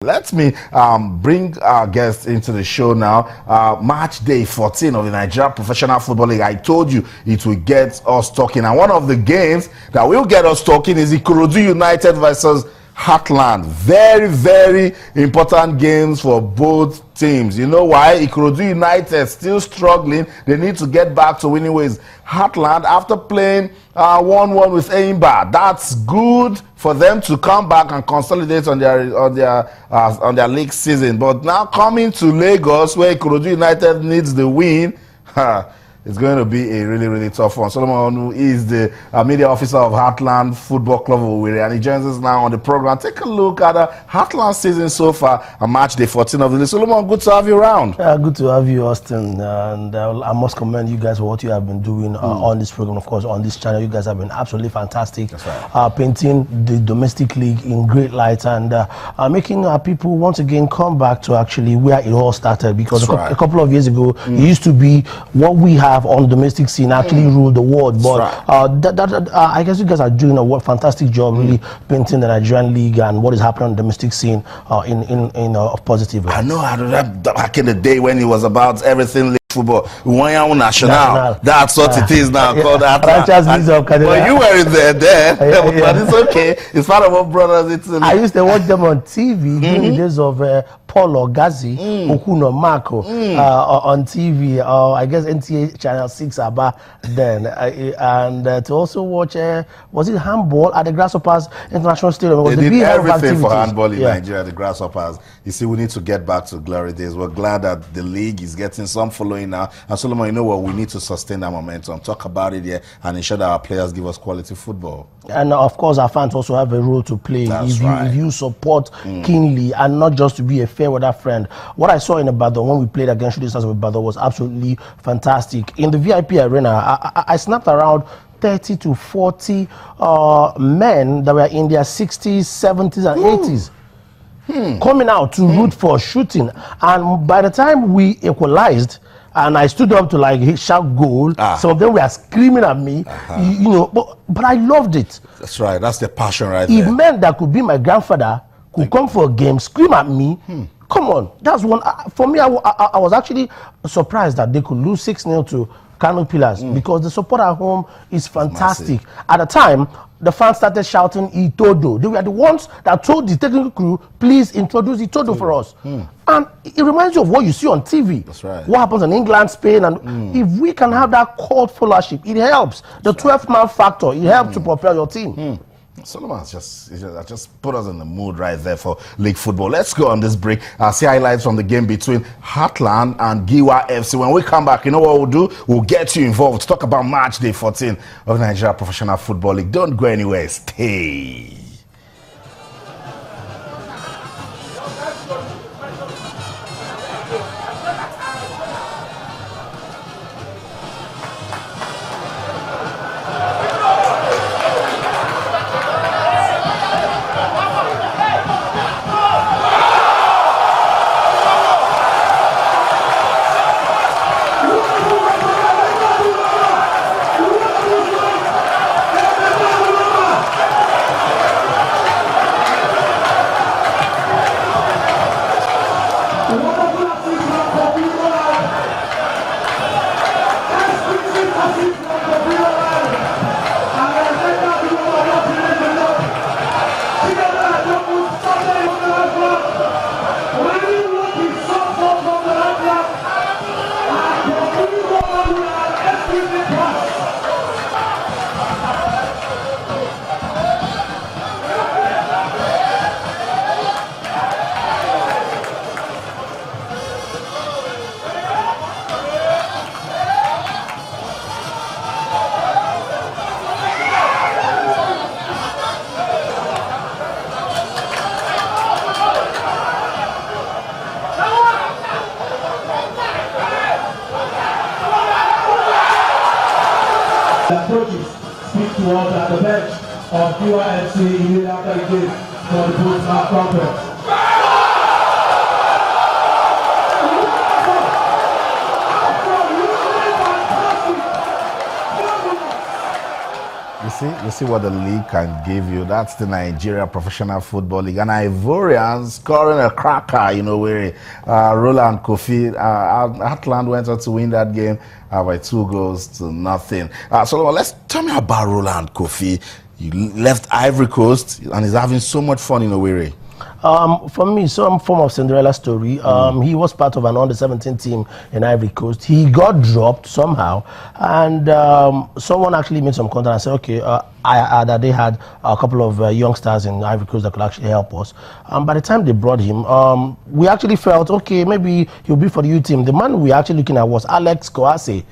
Let me bring our guest into the show now. Match day 14 of the Nigeria Professional Football League. I told you it will get us talking. And one of the games that will get us talking is Ikorodu United versus Heartland. Very, very important games for both teams. You know why? Ikorodu United still struggling. They need to get back to winning ways. Heartland, after playing 1-1 with Eimba, that's good for them to come back and consolidate on their league season. But now coming to Lagos, where Ikorodu United needs the win, it's going to be a really, really tough one. Solomon, who is the media officer of Heartland Football Club of Owerri, and he joins us now on the program. Take a look at Heartland season so far, and match day 14 of the league. Solomon, good to have you around. Good to have you, Austin. And I must commend you guys for what you have been doing on this program, of course, on this channel. You guys have been absolutely fantastic. That's right. Painting the domestic league in great light and making people once again come back to actually where it all started. Because a couple of years ago, it used to be what we have on domestic scene actually rule the world, but I guess you guys are doing a fantastic job really painting the Nigerian league and what is happening on the domestic scene in a positive way. I know back in the day when it was about everything football, national. That's what it is now. Called but you were in there, but it's okay. It's part of what brothers. I used to watch them on TV during the days of Paul Ogazi, Okuno Marco on TV, I guess NTA Channel 6 Aba then, and to also watch, was it handball at the Grasshoppers International Stadium? They did everything for handball in Nigeria, the Grasshoppers. You see, we need to get back to glory days. We're glad that the league is getting some following now. And Solomon, you know what? We need to sustain that momentum, talk about it here, and ensure that our players give us quality football. And of course, our fans also have a role to play. If you support keenly and not just to be a fair weather friend. What I saw in Ibadan when we played against Shooting Stars of Ibadan was absolutely fantastic. In the VIP arena, I snapped around 30 to 40 men that were in their 60s, 70s, and 80s. Coming out to root for Shooting, and by the time we equalized and I stood up to shout goal, some of them were screaming at me, you know, but I loved it. That's right, that's the passion right there. If men that could be my grandfather could come for a game, scream at me, come on, that's one. For me, I was actually surprised that they could lose 6-0 to Kano Pillars because the support at home is fantastic. At the time, the fans started shouting Itodo. They were the ones that told the technical crew, please introduce Itodo for us. And it reminds you of what you see on TV. That's right. What happens in England, Spain, and if we can have that cult followership, it helps. The 12-man factor, it helps to propel your team. Solomon just put us in the mood right there for league football. Let's go on this break. See highlights from the game between Heartland and Giwa FC. When we come back, you know what we'll do? We'll get you involved. Talk about match day 14 of the Nigeria Professional Football League. Don't go anywhere. Stay. Approaches speak to us at the bench of UIFC immediately after the game for the post-match conference. You You see what the league can give you. That's the Nigeria Professional Football League. And Ivorians scoring a cracker, you know, where Roland Kofi, Atlant went on to win that game by 2-0. So tell me about Roland Kofi. You left Ivory Coast and he's having so much fun in Owerri. For me, some form of Cinderella story. He was part of an under-17 team in Ivory Coast. He got dropped somehow, and someone actually made some contact and said, okay, that they had a couple of youngsters in Ivory Coast that could actually help us. By the time they brought him, we actually felt, okay, maybe he'll be for the youth team. The man we were actually looking at was Alex Kouassi,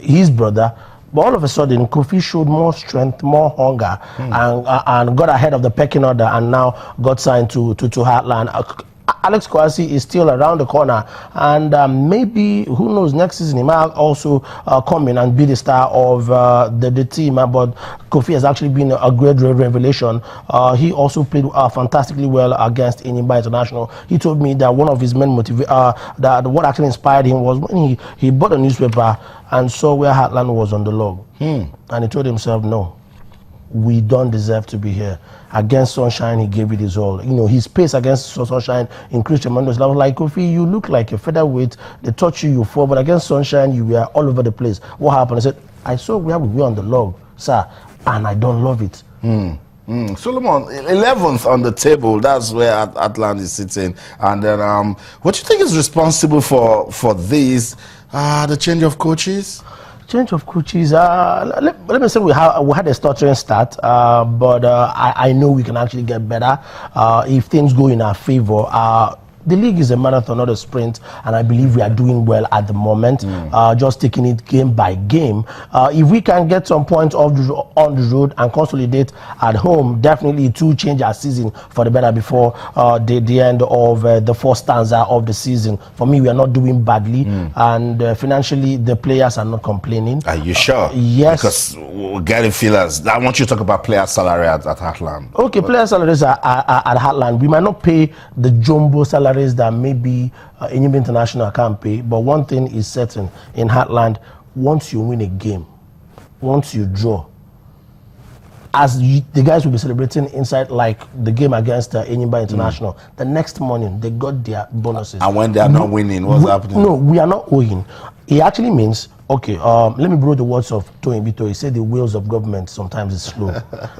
his brother. But all of a sudden, Kofi showed more strength, more hunger, and got ahead of the pecking order, and now got signed to Heartland. Alex Kouassi is still around the corner, and maybe, who knows, next season he might also come in and be the star of the team. But Kofi has actually been a great revelation. He also played fantastically well against Enyimba International. He told me that one of his main that what actually inspired him was when he bought a newspaper and saw where Heartland was on the log. And he told himself, no, we don't deserve to be here. Against Sunshine, he gave it his all. You know, his pace against Sunshine increased tremendously. I was like, Kofi, you look like a featherweight. They touch you, you fall. But against Sunshine, you were all over the place. What happened? I said, I saw where we were on the log, sir, and I don't love it. Solomon, 11th on the table. That's where Atlant is sitting. And then, what do you think is responsible for this? The change of coaches? Change of coaches. Let me say we had a stuttering start, but I know we can actually get better if things go in our favor. The league is a marathon, not a sprint, and I believe we are doing well at the moment, just taking it game by game. If we can get some points on the road and consolidate at home, definitely it will change our season for the better before the end of the first stanza of the season. For me, we are not doing badly, and financially, the players are not complaining. Are you sure? Yes. Because we're getting feelers. I want you to talk about player salary at Heartland. Okay, player salaries are at Heartland. We might not pay the jumbo salary that maybe Enyimba International can't pay, but one thing is certain in Heartland: once you win a game, once you draw, the guys will be celebrating inside like the game against Enyimba International. The next morning, they got their bonuses. And when they are not winning, what's happening? No, we are not owing. It actually means, okay, let me borrow the words of Toyin Bito. He said the wheels of government sometimes is slow,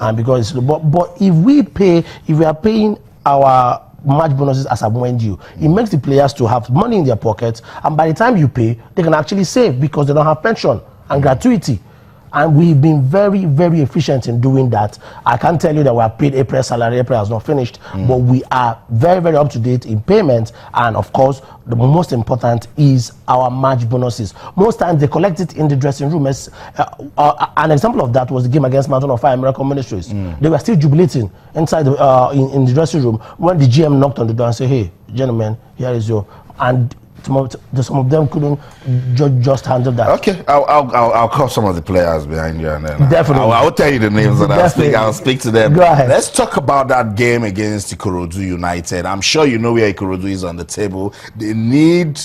and because it's slow. But if we are paying our match bonuses as I'm due, it makes the players to have money in their pockets, and by the time you pay, they can actually save because they don't have pension and gratuity. And we've been very, very efficient in doing that. I can't tell you that we have paid April salary. April has not finished, but we are very, very up to date in payment. And of course, the most important is our match bonuses. Most times they collect it in the dressing room. An example of that was the game against Mountain of Fire Miracle Ministries. They were still jubilating inside in the dressing room when the GM knocked on the door and said, "Hey, gentlemen, here is your..." And some of them couldn't just handle that. Okay, I'll call some of the players behind you, and then definitely I'll tell you the names, and I'll speak to them. Go ahead. Let's talk about that game against Ikorodu United. I'm sure you know where Ikorodu is on the table. They need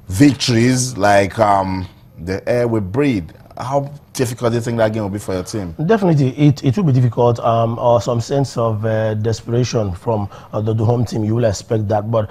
victories like the air we breathe. How difficult do you think that game will be for your team? Definitely, it will be difficult, or some sense of desperation from the home team. You will expect that, but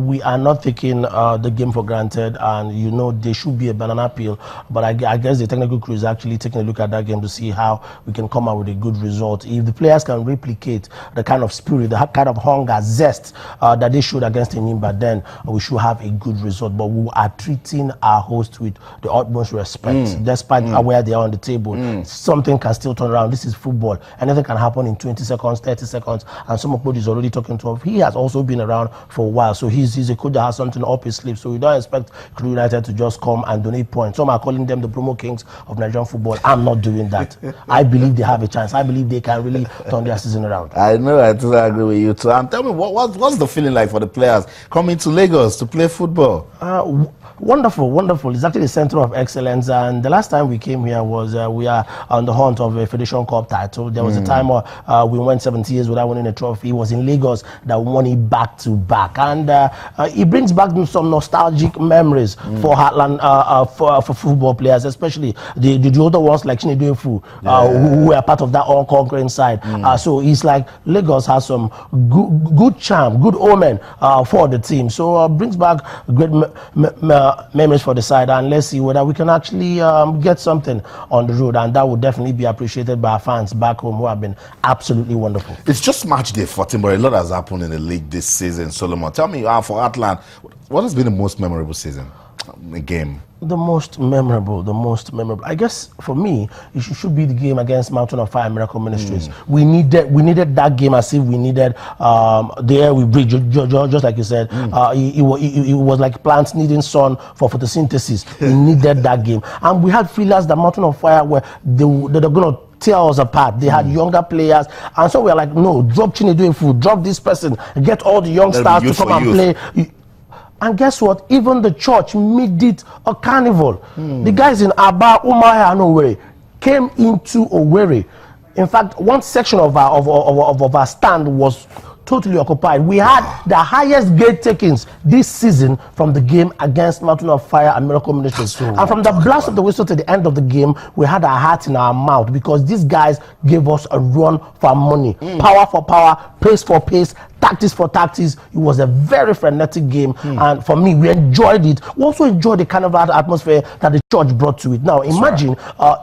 we are not taking the game for granted, and you know there should be a banana peel. But I guess the technical crew is actually taking a look at that game to see how we can come out with a good result. If the players can replicate the kind of spirit, the kind of hunger, zest that they showed against Enyimba, then we should have a good result. But we are treating our host with the utmost respect, despite where they are on the table. Something can still turn around. This is football. Anything can happen in 20 seconds, 30 seconds. And some of what he's already talking to him, he has also been around for a while. So he's a coach that has something up his sleeve. So we don't expect Crew United to just come and donate points. Some are calling them the promo kings of Nigerian football. I'm not doing that. I believe they have a chance. I believe they can really turn their season around. I know, I totally agree with you too. And tell me, what's the feeling like for the players coming to Lagos to play football? Wonderful. It's actually a center of excellence. And the last time we came here was we are on the hunt of a Federation Cup title. There was a time we went 70 years without winning a trophy. It was in Lagos that won it back to back, and it brings back some nostalgic memories for Heartland, for football players, especially the older ones like Chinedu Efu, who were part of that all-conquering side. So it's like Lagos has some good charm, good omen for the team. So brings back great memories for the side, and let's see whether we can actually get something on the road, and that would definitely be appreciated by our fans back home, who have been absolutely wonderful. It's just match day 14, but a lot has happened in the league this season. Solomon, tell me, for Heartland, what has been the most memorable season, the game? The most memorable. I guess for me, it should be the game against Mountain of Fire Miracle Ministries. We needed that game as if we needed the air we breathe. Just like you said, it was like plants needing sun for photosynthesis. We needed that game, and we had feelers that Mountain of Fire they're going to tear us apart. They had younger players, and so we are like, no, drop Chinedu Efu, drop this person, get all the young stars to come and play. And guess what? Even the church made it a carnival. The guys in Aba, Umaya, and Owerri came into Owerri. In fact, one section of our stand was totally occupied. We had the highest gate takings this season from the game against Mountain of Fire and Miracle Ministries. And from the blast of the whistle to the end of the game, we had our hearts in our mouth, because these guys gave us a run for money. Power for power, pace for pace, tactics for tactics. It was a very frenetic game, and for me, we enjoyed it. We also enjoyed the carnival atmosphere that the church brought to it. Now, imagine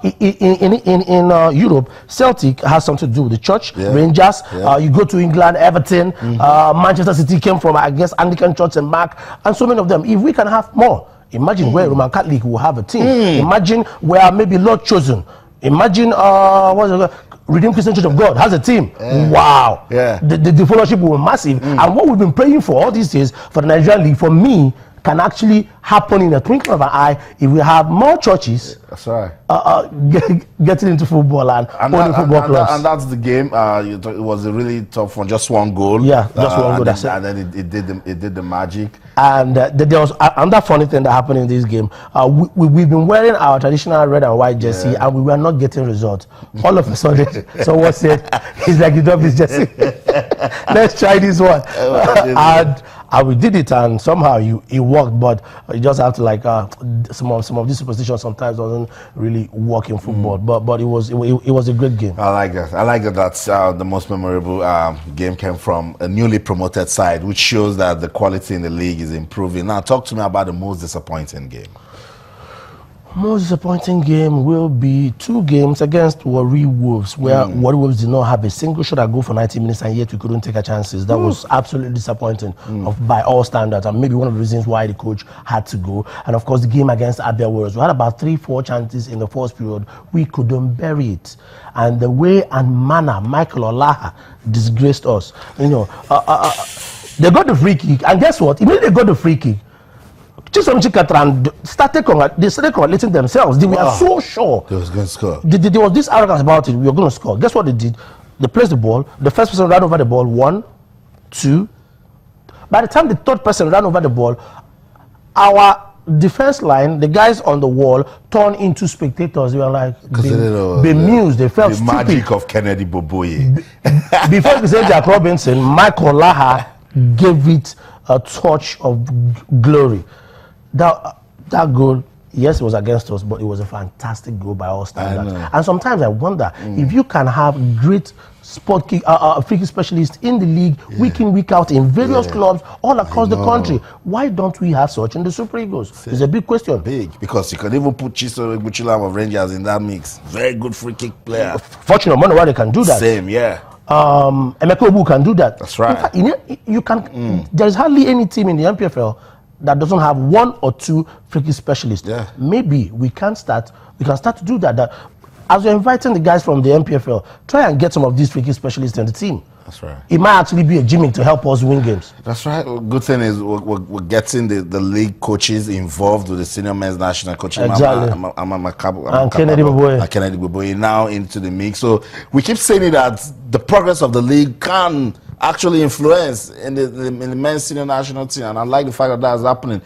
in Europe, Celtic has something to do with the church, Rangers. You go to England, Everton, Manchester City came from against Anglican Church and Mark, and so many of them. If we can have more, imagine where Roman Catholic will have a team. Imagine where maybe Lord Chosen. Imagine Redeemed Christian Church of God has a team. Wow. The fellowship will be massive. And what we've been praying for all these days for the Nigerian League, for me, can actually happen in a twinkling of an eye if we have more churches. That's right. Getting into football and owning football clubs. And that's the game. It was a really tough one. Just one goal. Yeah, just one goal. And then it did the magic. And there was another funny thing that happened in this game. We've been wearing our traditional red and white jersey, and we were not getting results. All of a sudden, someone said, "He's like, you don't this jersey. Let's try this one." And we did it, and somehow it worked. But you just have to, like, some of these superstitions sometimes doesn't really work in football. But it was a great game. I like that. I like that. That's the most memorable game came from a newly promoted side, which shows that the quality in the league is improving. Now, talk to me about the most disappointing game. Most disappointing game will be two games against Warri Wolves, where Warri Wolves did not have a single shot at goal for 90 minutes, and yet we couldn't take our chances. That was absolutely disappointing by all standards, and maybe one of the reasons why the coach had to go. And of course, the game against Abia Warriors, we had about 3-4 chances in the first period. We couldn't bury it. And the way and manner Michael Olaha disgraced us. You know, they got the free kick, and guess what? Immediately they got the free kick, Chisom Chikatran started congratulating themselves. They were so sure they was going to score. There was this arrogance about it. We were going to score. Guess what they did? They placed the ball. The first person ran over the ball. 1, 2. By the time the third person ran over the ball, our defense line, the guys on the wall, turned into spectators. They were like bemused. They felt the stupid. Magic of Kennedy Boboye. Before we said Jack Robinson, Michael Olaha gave it a touch of glory. That goal, yes, it was against us, but it was a fantastic goal by all standards. And sometimes I wonder if you can have great sport kick, free kick specialists in the league, week in, week out, in various clubs all across the country. Why don't we have such in the Super Eagles? It's a big question. Big, because you can even put Chiso Buchilam of Rangers in that mix. Very good free kick player. Fortunate why they can do that. Same, yeah. Emeka Obu can do that. That's right. In fact, you can. There is hardly any team in the NPFL that doesn't have 1 or 2 free kick specialists. Maybe we can start to do that. As we're inviting the guys from the NPFL, try and get some of these free kick specialists on the team. That's right. It might actually be a gimmick to help us win games. That's right. Good thing is we're getting the league coaches involved with the senior men's national coaching. Exactly. And Kennedy Boboye now into the mix. So we keep saying that the progress of the league can actually influence in the men's senior national team, and I like the fact that that's happening.